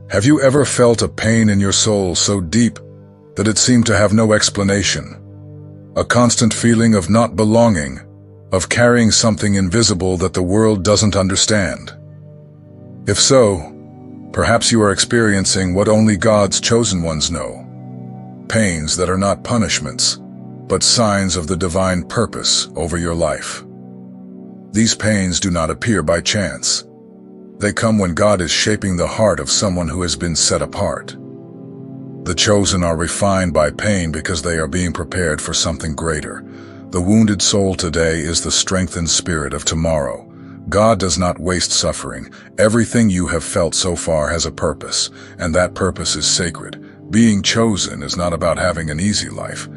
Have you ever felt a pain in your soul so deep that it seemed to have no explanation? A constant feeling of not belonging, of carrying something invisible that the world doesn't understand. If so, perhaps you are experiencing what only God's chosen ones know. Pains that are not punishments, but signs of the divine purpose over your life. These pains do not appear by chance. They come when God is shaping the heart of someone who has been set apart. The chosen are refined by pain because they are being prepared for something greater. The wounded soul today is the strengthened spirit of tomorrow. God does not waste suffering. Everything you have felt so far has a purpose, and that purpose is sacred. Being chosen is not about having an easy life.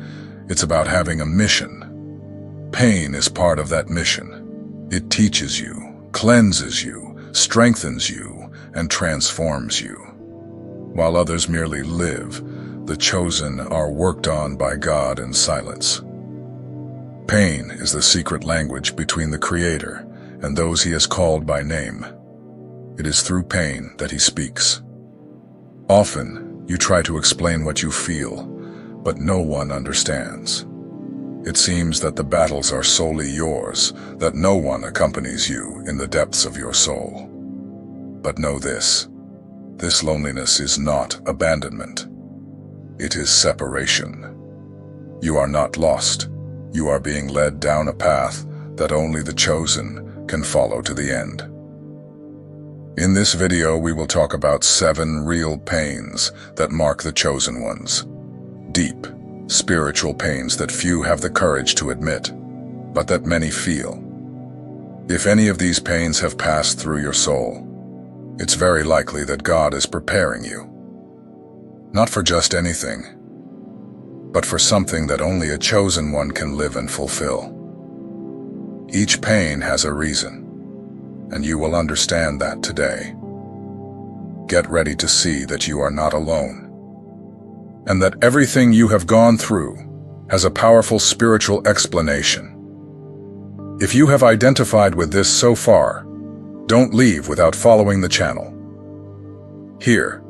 It's about having a mission. Pain is part of that mission. It teaches you, cleanses you, strengthens you, and transforms you. While others merely live, the chosen are worked on by God in silence. Pain is the secret language between the Creator and those He has called by name. It is through pain that He speaks. Often, you try to explain what you feel, but no one understands. It seems that the battles are solely yours, that no one accompanies you in the depths of your soul. But know this loneliness is not abandonment. It is separation. You are not lost. You are being led down a path that only the chosen can follow to the end. In this video, we will talk about 7 real pains that mark the chosen ones. Deep, spiritual pains that few have the courage to admit, but that many feel. If any of these pains have passed through your soul, it's very likely that God is preparing you. Not for just anything, but for something that only a chosen one can live and fulfill. Each pain has a reason, and you will understand that today. Get ready to see that you are not alone, and that everything you have gone through has a powerful spiritual explanation. If you have identified with this so far, don't leave without following the channel. Here,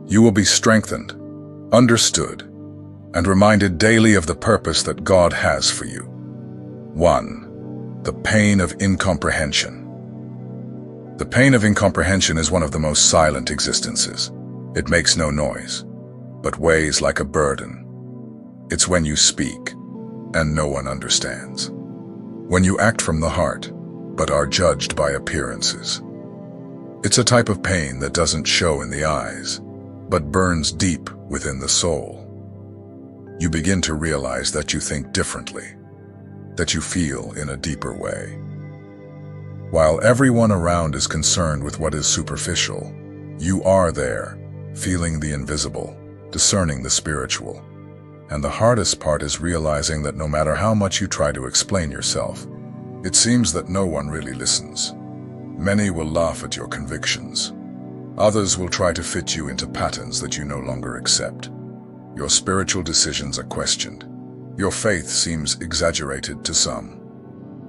you will be strengthened, understood, and reminded daily of the purpose that God has for you. 1. The pain of incomprehension. The pain of incomprehension is one of the most silent existences. It makes no noise, but weighs like a burden. It's when you speak, and no one understands. When you act from the heart, but are judged by appearances. It's a type of pain that doesn't show in the eyes, but burns deep within the soul. You begin to realize that you think differently, that you feel in a deeper way. While everyone around is concerned with what is superficial, you are there, feeling the invisible, discerning the spiritual. And the hardest part is realizing that no matter how much you try to explain yourself, it seems that no one really listens. Many will laugh at your convictions. Others will try to fit you into patterns that you no longer accept. Your spiritual decisions are questioned. Your faith seems exaggerated to some.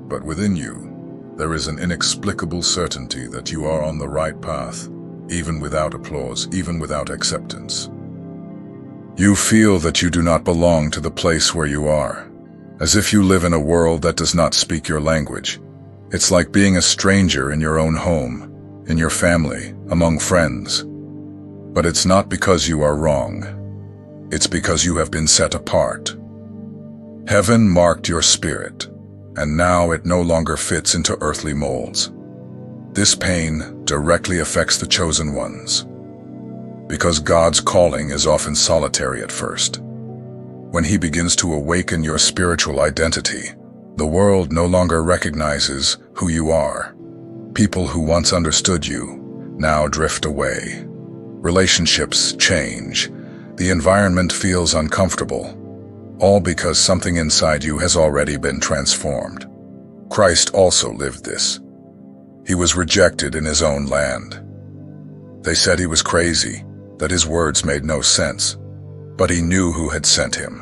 But within you, there is an inexplicable certainty that you are on the right path, even without applause, even without acceptance. You feel that you do not belong to the place where you are, as if you live in a world that does not speak your language. It's like being a stranger in your own home, in your family, among friends. But it's not because you are wrong. It's because you have been set apart. Heaven marked your spirit, and now it no longer fits into earthly molds. This pain directly affects the chosen ones, because God's calling is often solitary at first. When He begins to awaken your spiritual identity, the world no longer recognizes who you are. People who once understood you now drift away. Relationships change. The environment feels uncomfortable, all because something inside you has already been transformed. Christ also lived this. He was rejected in His own land. They said He was crazy, that His words made no sense, but He knew who had sent Him.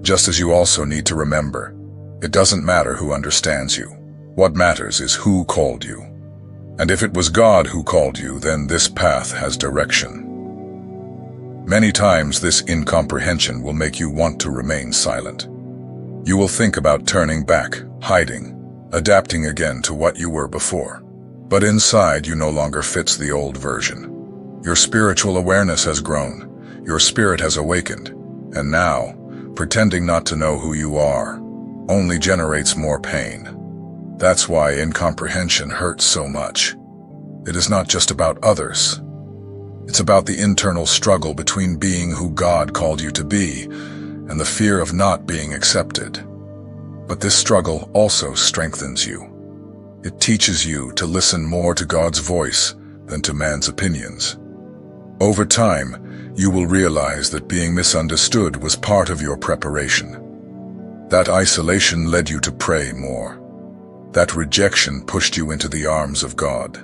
Just as you also need to remember, it doesn't matter who understands you. What matters is who called you. And if it was God who called you, then this path has direction. Many times this incomprehension will make you want to remain silent. You will think about turning back, hiding, adapting again to what you were before. But inside you no longer fits the old version. Your spiritual awareness has grown, your spirit has awakened, and now, pretending not to know who you are, only generates more pain. That's why incomprehension hurts so much. It is not just about others. It's about the internal struggle between being who God called you to be and the fear of not being accepted. But this struggle also strengthens you. It teaches you to listen more to God's voice than to man's opinions. Over time, you will realize that being misunderstood was part of your preparation. That isolation led you to pray more. That rejection pushed you into the arms of God.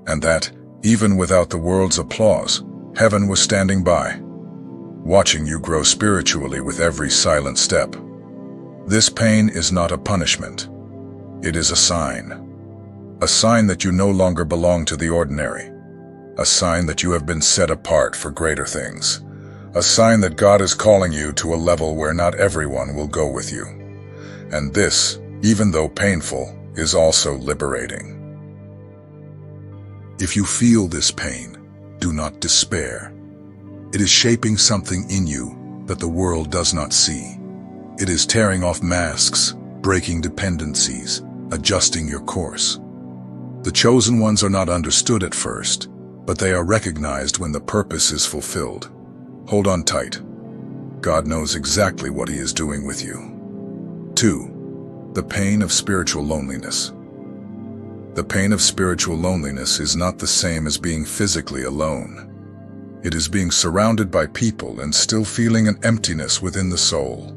And that, even without the world's applause, heaven was standing by, watching you grow spiritually with every silent step. This pain is not a punishment. It is a sign that you no longer belong to the ordinary, a sign that you have been set apart for greater things, a sign that God is calling you to a level where not everyone will go with you. And this, even though painful, is also liberating. If you feel this pain, do not despair. It is shaping something in you that the world does not see. It is tearing off masks, breaking dependencies, adjusting your course. The chosen ones are not understood at first, but they are recognized when the purpose is fulfilled. Hold on tight. God knows exactly what He is doing with you. 2. The pain of spiritual loneliness. The pain of spiritual loneliness is not the same as being physically alone. It is being surrounded by people and still feeling an emptiness within the soul.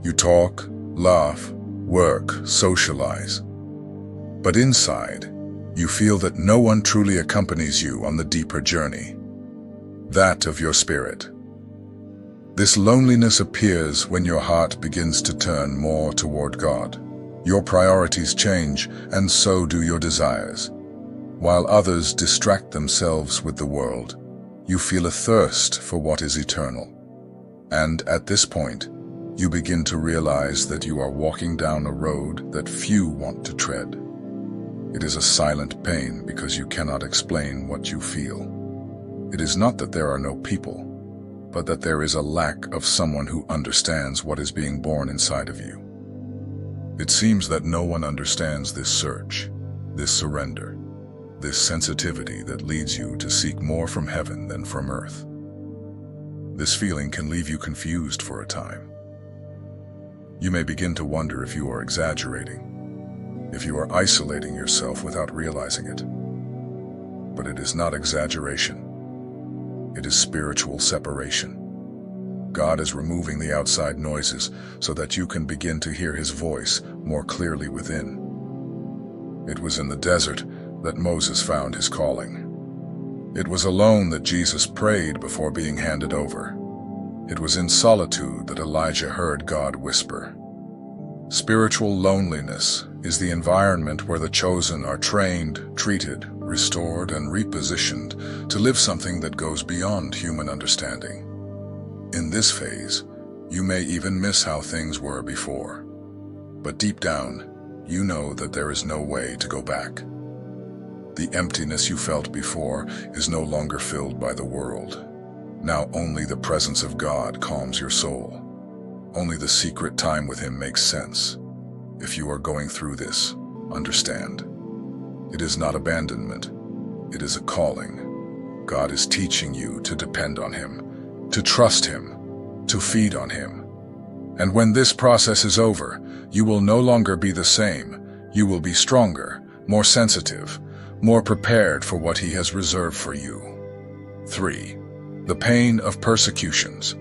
You talk, laugh, work, socialize. But inside, you feel that no one truly accompanies you on the deeper journey, that of your spirit. This loneliness appears when your heart begins to turn more toward God. Your priorities change, and so do your desires. While others distract themselves with the world, you feel a thirst for what is eternal. And at this point, you begin to realize that you are walking down a road that few want to tread. It is a silent pain because you cannot explain what you feel. It is not that there are no people, but that there is a lack of someone who understands what is being born inside of you. It seems that no one understands this search, this surrender, this sensitivity that leads you to seek more from heaven than from earth. This feeling can leave you confused for a time. You may begin to wonder if you are exaggerating, if you are isolating yourself without realizing it. But it is not exaggeration. It is spiritual separation. God is removing the outside noises so that you can begin to hear His voice more clearly within. It was in the desert that Moses found his calling. It was alone that Jesus prayed before being handed over. It was in solitude that Elijah heard God whisper. Spiritual loneliness is the environment where the chosen are trained, treated, restored, and repositioned to live something that goes beyond human understanding. In this phase, you may even miss how things were before. But deep down, you know that there is no way to go back. The emptiness you felt before is no longer filled by the world. Now only the presence of God calms your soul. Only the secret time with Him makes sense. If you are going through this, understand. It is not abandonment. It is a calling. God is teaching you to depend on Him, to trust Him, to feed on Him. And when this process is over, you will no longer be the same. You will be stronger, more sensitive, more prepared for what He has reserved for you. 3. The pain of persecutions.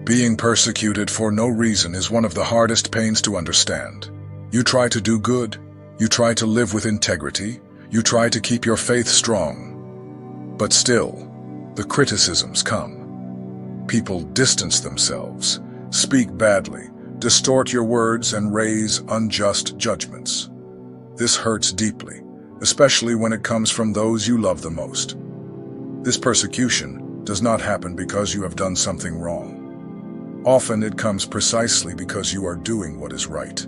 Being persecuted for no reason is one of the hardest pains to understand. You try to do good, you try to live with integrity, you try to keep your faith strong. But still, the criticisms come. People distance themselves, speak badly, distort your words, and raise unjust judgments. This hurts deeply, especially when it comes from those you love the most. This persecution does not happen because you have done something wrong. Often it comes precisely because you are doing what is right.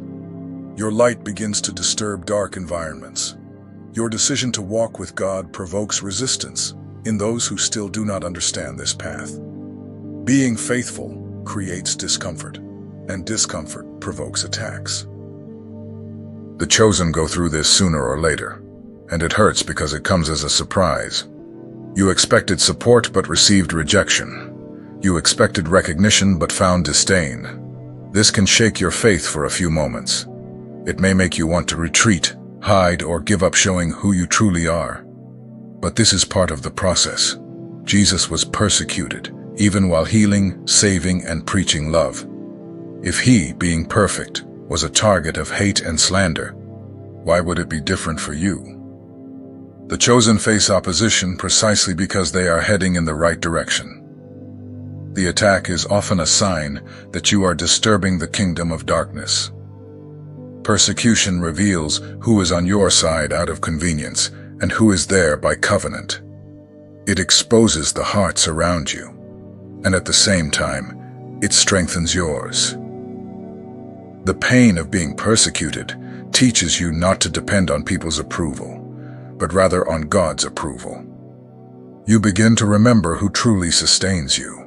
Your light begins to disturb dark environments. Your decision to walk with God provokes resistance in those who still do not understand this path. Being faithful creates discomfort, and discomfort provokes attacks. The chosen go through this sooner or later, and it hurts because it comes as a surprise. You expected support but received rejection. You expected recognition but found disdain. This can shake your faith for a few moments. It may make you want to retreat, hide, or give up showing who you truly are. But this is part of the process. Jesus was persecuted, even while healing, saving, and preaching love. If he, being perfect, was a target of hate and slander, why would it be different for you? The chosen face opposition precisely because they are heading in the right direction. The attack is often a sign that you are disturbing the kingdom of darkness. Persecution reveals who is on your side out of convenience and who is there by covenant. It exposes the hearts around you, and at the same time, it strengthens yours. The pain of being persecuted teaches you not to depend on people's approval, but rather on God's approval. You begin to remember who truly sustains you.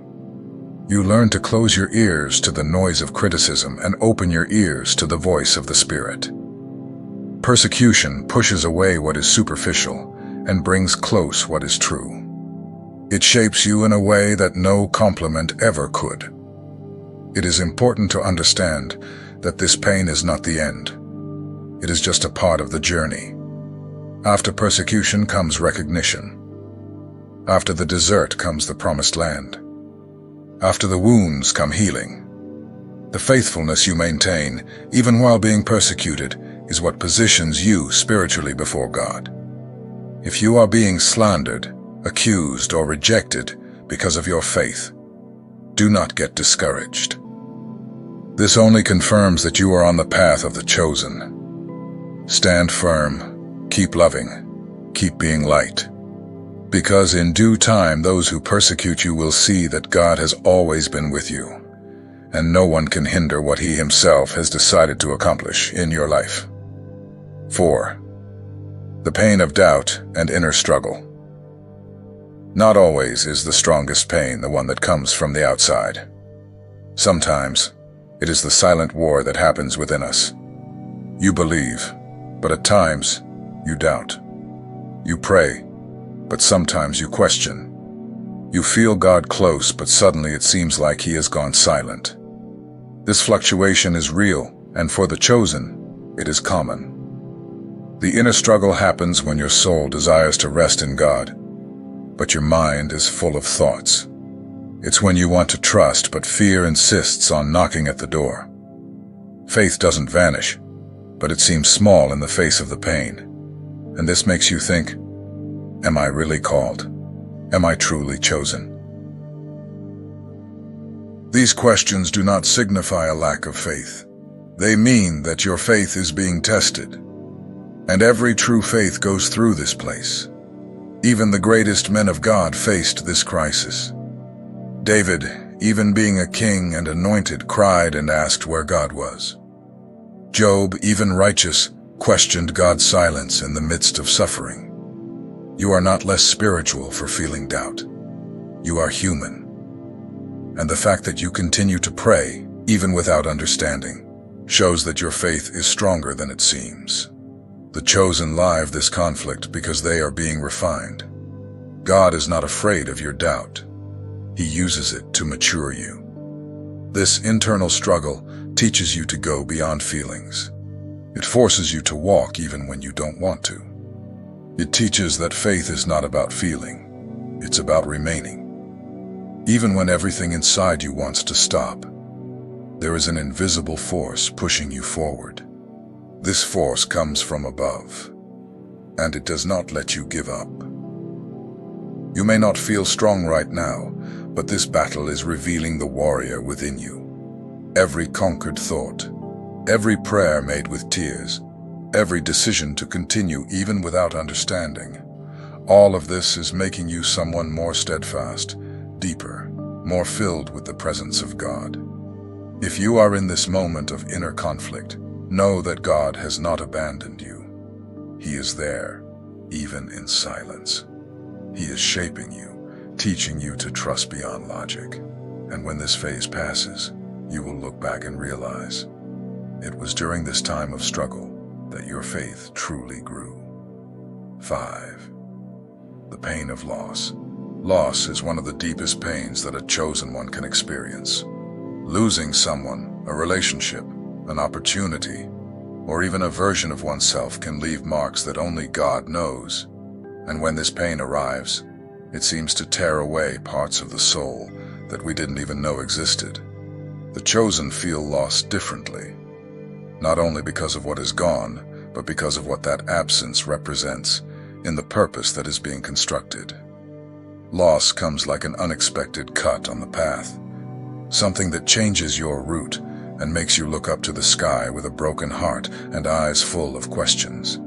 You learn to close your ears to the noise of criticism and open your ears to the voice of the Spirit. Persecution pushes away what is superficial and brings close what is true. It shapes you in a way that no compliment ever could. It is important to understand that this pain is not the end. It is just a part of the journey. After persecution comes recognition. After the desert comes the promised land. After the wounds come healing. The faithfulness you maintain, even while being persecuted, is what positions you spiritually before God. If you are being slandered, accused, or rejected because of your faith, do not get discouraged. This only confirms that you are on the path of the chosen. Stand firm, keep loving, keep being light. Because in due time those who persecute you will see that God has always been with you, and no one can hinder what He Himself has decided to accomplish in your life. 4. The pain of doubt and inner struggle. Not always is the strongest pain the one that comes from the outside. Sometimes, it is the silent war that happens within us. You believe, but at times, you doubt. You pray, but sometimes you question. You feel God close, but suddenly it seems like He has gone silent. This fluctuation is real, and for the chosen, it is common. The inner struggle happens when your soul desires to rest in God, but your mind is full of thoughts. It's when you want to trust, but fear insists on knocking at the door. Faith doesn't vanish, but it seems small in the face of the pain. And this makes you think, am I really called? Am I truly chosen? These questions do not signify a lack of faith. They mean that your faith is being tested. And every true faith goes through this place. Even the greatest men of God faced this crisis. David, even being a king and anointed, cried and asked where God was. Job, even righteous, questioned God's silence in the midst of suffering. You are not less spiritual for feeling doubt. You are human. And the fact that you continue to pray, even without understanding, shows that your faith is stronger than it seems. The chosen live this conflict because they are being refined. God is not afraid of your doubt. He uses it to mature you. This internal struggle teaches you to go beyond feelings. It forces you to walk even when you don't want to. It teaches that faith is not about feeling. It's about remaining. Even when everything inside you wants to stop, there is an invisible force pushing you forward. This force comes from above, and it does not let you give up. You may not feel strong right now, but this battle is revealing the warrior within you. Every conquered thought, every prayer made with tears, every decision to continue even without understanding. All of this is making you someone more steadfast, deeper, more filled with the presence of God. If you are in this moment of inner conflict, know that God has not abandoned you. He is there, even in silence. He is shaping you, teaching you to trust beyond logic. And when this phase passes, you will look back and realize it was during this time of struggle that your faith truly grew. 5. The pain of loss. Loss is one of the deepest pains that a chosen one can experience. Losing someone, a relationship, an opportunity, or even a version of oneself can leave marks that only God knows. And when this pain arrives, it seems to tear away parts of the soul that we didn't even know existed. The chosen feel loss differently, not only because of what is gone, but because of what that absence represents in the purpose that is being constructed. Loss comes like an unexpected cut on the path, something that changes your route and makes you look up to the sky with a broken heart and eyes full of questions.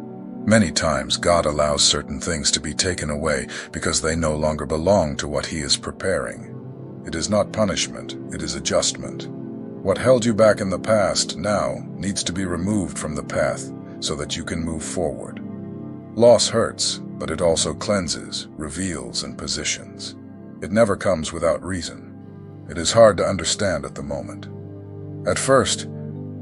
Many times God allows certain things to be taken away because they no longer belong to what He is preparing. It is not punishment, it is adjustment. What held you back in the past now needs to be removed from the path so that you can move forward. Loss hurts, but it also cleanses, reveals, and positions. It never comes without reason. It is hard to understand at the moment. At first,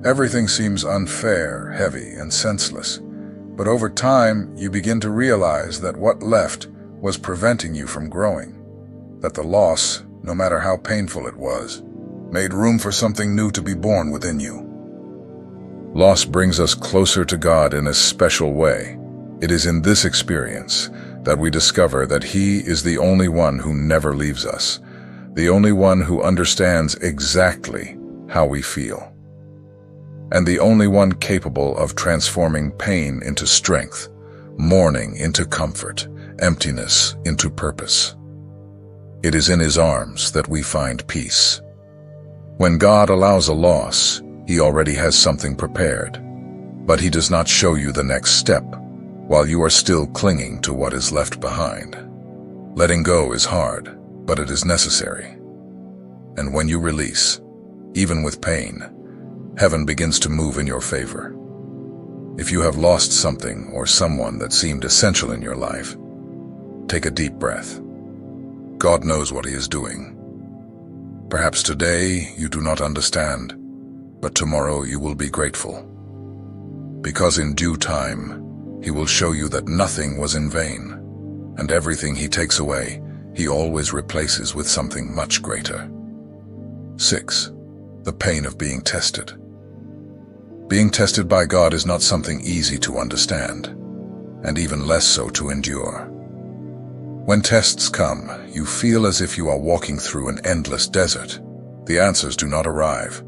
everything seems unfair, heavy, and senseless. But over time, you begin to realize that what left was preventing you from growing. That the loss, no matter how painful it was, made room for something new to be born within you. Loss brings us closer to God in a special way. It is in this experience that we discover that He is the only one who never leaves us, the only one who understands exactly how we feel, and the only one capable of transforming pain into strength, mourning into comfort, emptiness into purpose. It is in His arms that we find peace. When God allows a loss, He already has something prepared, but He does not show you the next step while you are still clinging to what is left behind. Letting go is hard, but it is necessary. And when you release, even with pain, heaven begins to move in your favor. If you have lost something or someone that seemed essential in your life, take a deep breath. God knows what He is doing. Perhaps today you do not understand, but tomorrow you will be grateful. Because in due time, He will show you that nothing was in vain, and everything He takes away, He always replaces with something much greater. 6. The pain of being tested. Being tested by God is not something easy to understand, and even less so to endure. When tests come, you feel as if you are walking through an endless desert. The answers do not arrive.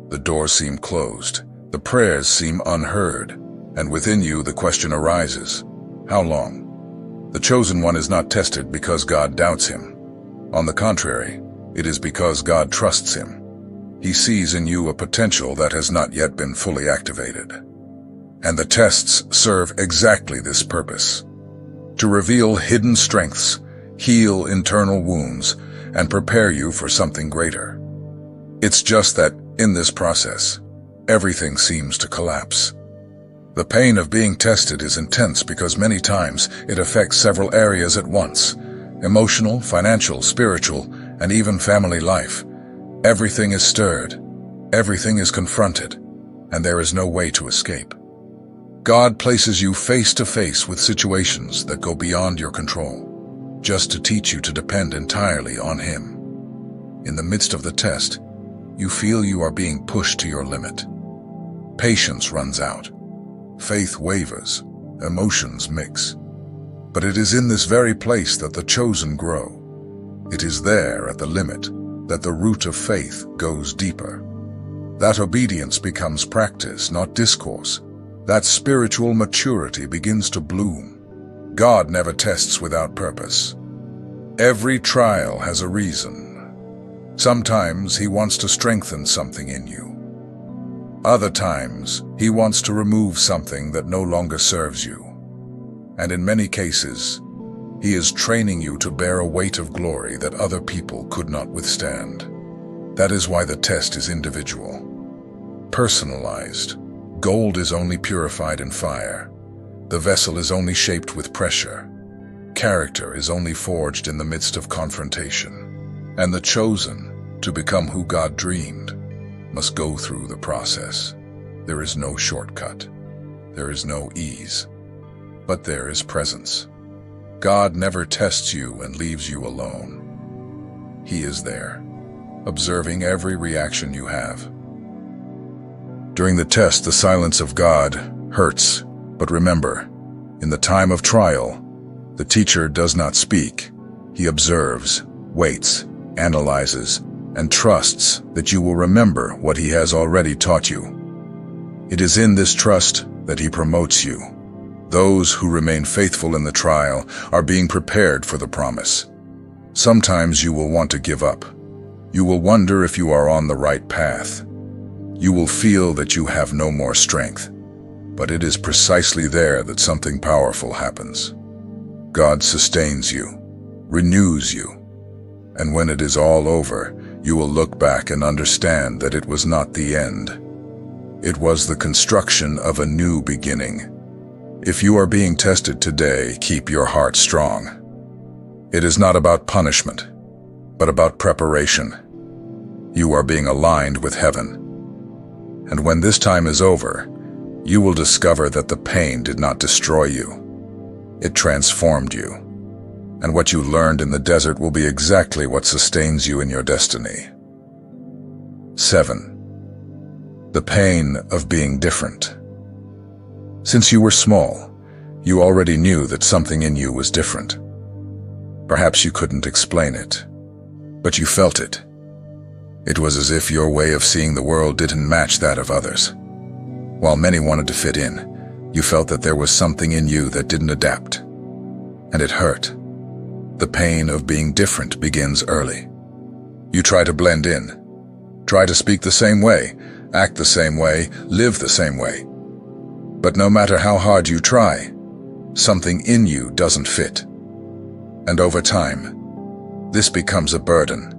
The doors seem closed. The prayers seem unheard. And within you, the question arises, how long? The chosen one is not tested because God doubts him. On the contrary, it is because God trusts him. He sees in you a potential that has not yet been fully activated. And the tests serve exactly this purpose: to reveal hidden strengths, heal internal wounds, and prepare you for something greater. It's just that, in this process, everything seems to collapse. The pain of being tested is intense because many times it affects several areas at once: emotional, financial, spiritual, and even family life. Everything is stirred, everything is confronted, and there is no way to escape. God places you face to face with situations that go beyond your control, just to teach you to depend entirely on Him. In the midst of the test, you feel you are being pushed to your limit. Patience runs out. Faith wavers. Emotions mix. But it is in this very place that the chosen grow. It is there at the limit that the root of faith goes deeper. That obedience becomes practice, not discourse. That spiritual maturity begins to bloom. God never tests without purpose. Every trial has a reason. Sometimes He wants to strengthen something in you. Other times, he wants to remove something that no longer serves you. And in many cases, he is training you to bear a weight of glory that other people could not withstand. That is why the test is individual, personalized. Gold is only purified in fire. The vessel is only shaped with pressure. Character is only forged in the midst of confrontation. And the chosen, to become who God dreamed, must go through the process. There is no shortcut. There is no ease. But there is presence. God never tests you and leaves you alone. He is there, observing every reaction you have. During the test, the silence of God hurts. But remember, in the time of trial, the teacher does not speak. He observes, waits, analyzes, and trusts that you will remember what he has already taught you. It is in this trust that he promotes you. Those who remain faithful in the trial are being prepared for the promise. Sometimes you will want to give up. You will wonder if you are on the right path. You will feel that you have no more strength. But it is precisely there that something powerful happens. God sustains you, renews you, and when it is all over, you will look back and understand that it was not the end. It was the construction of a new beginning. If you are being tested today, keep your heart strong. It is not about punishment, but about preparation. You are being aligned with heaven. And when this time is over, you will discover that the pain did not destroy you. It transformed you. And what you learned in the desert will be exactly what sustains you in your destiny. 7. The pain of being different. Since you were small, you already knew that something in you was different. Perhaps you couldn't explain it, but you felt it. It was as if your way of seeing the world didn't match that of others. While many wanted to fit in, you felt that there was something in you that didn't adapt. And it hurt. The pain of being different begins early. You try to blend in. Try to speak the same way, act the same way, live the same way. But no matter how hard you try, something in you doesn't fit. And over time, this becomes a burden.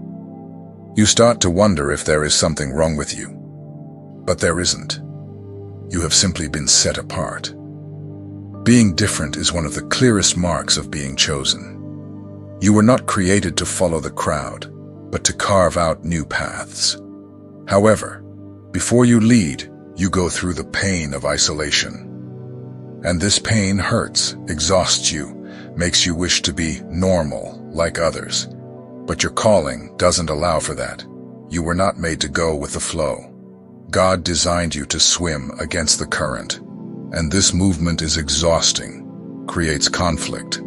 You start to wonder if there is something wrong with you. But there isn't. You have simply been set apart. Being different is one of the clearest marks of being chosen. You were not created to follow the crowd, but to carve out new paths. However, before you lead, you go through the pain of isolation. And this pain hurts, exhausts you, makes you wish to be normal, like others. But your calling doesn't allow for that. You were not made to go with the flow. God designed you to swim against the current. And this movement is exhausting, creates conflict,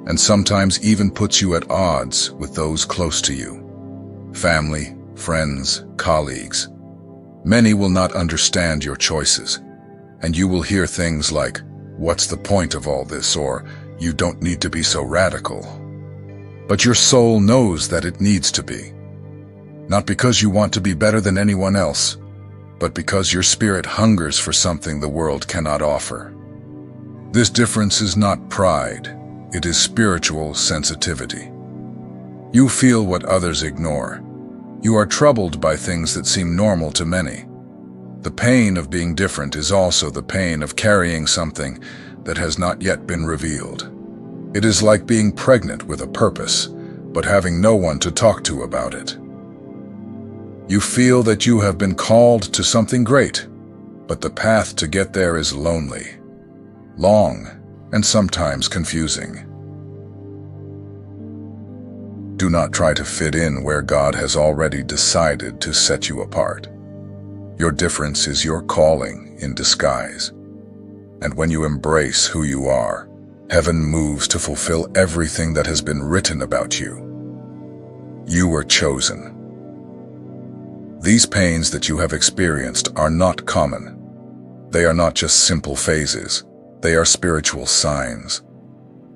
and sometimes even puts you at odds with those close to you. Family, friends, colleagues. Many will not understand your choices, and you will hear things like, "What's the point of all this?" or "You don't need to be so radical." But your soul knows that it needs to be. Not because you want to be better than anyone else, but because your spirit hungers for something the world cannot offer. This difference is not pride, it is spiritual sensitivity. You feel what others ignore. You are troubled by things that seem normal to many. The pain of being different is also the pain of carrying something that has not yet been revealed. It is like being pregnant with a purpose, but having no one to talk to about it. You feel that you have been called to something great, but the path to get there is lonely, long, and sometimes confusing. Do not try to fit in where God has already decided to set you apart. Your difference is your calling in disguise. And when you embrace who you are, heaven moves to fulfill everything that has been written about you. You were chosen. These pains that you have experienced are not common. They are not just simple phases. They are spiritual signs,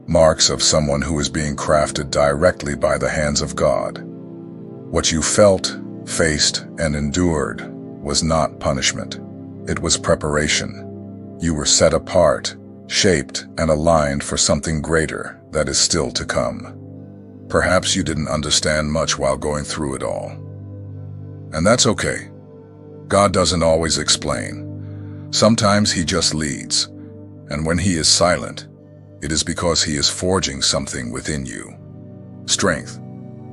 marks of someone who is being crafted directly by the hands of God. What you felt, faced, and endured was not punishment. It was preparation. You were set apart, shaped, and aligned for something greater that is still to come. Perhaps you didn't understand much while going through it all. And that's okay. God doesn't always explain. Sometimes He just leads. And when He is silent, it is because He is forging something within you. Strength,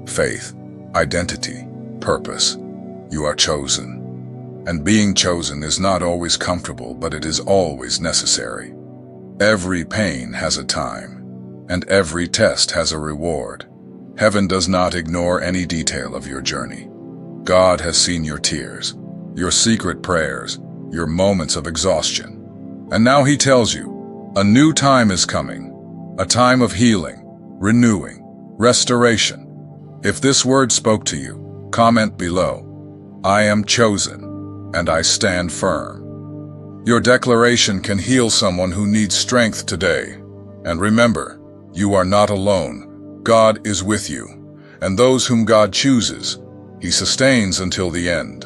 faith, identity, purpose. You are chosen. And being chosen is not always comfortable, but it is always necessary. Every pain has a time, and every test has a reward. Heaven does not ignore any detail of your journey. God has seen your tears, your secret prayers, your moments of exhaustion. And now He tells you, a new time is coming, a time of healing, renewing, restoration. If this word spoke to you, comment below. I am chosen, and I stand firm. Your declaration can heal someone who needs strength today. And remember, you are not alone. God is with you, and those whom God chooses, He sustains until the end.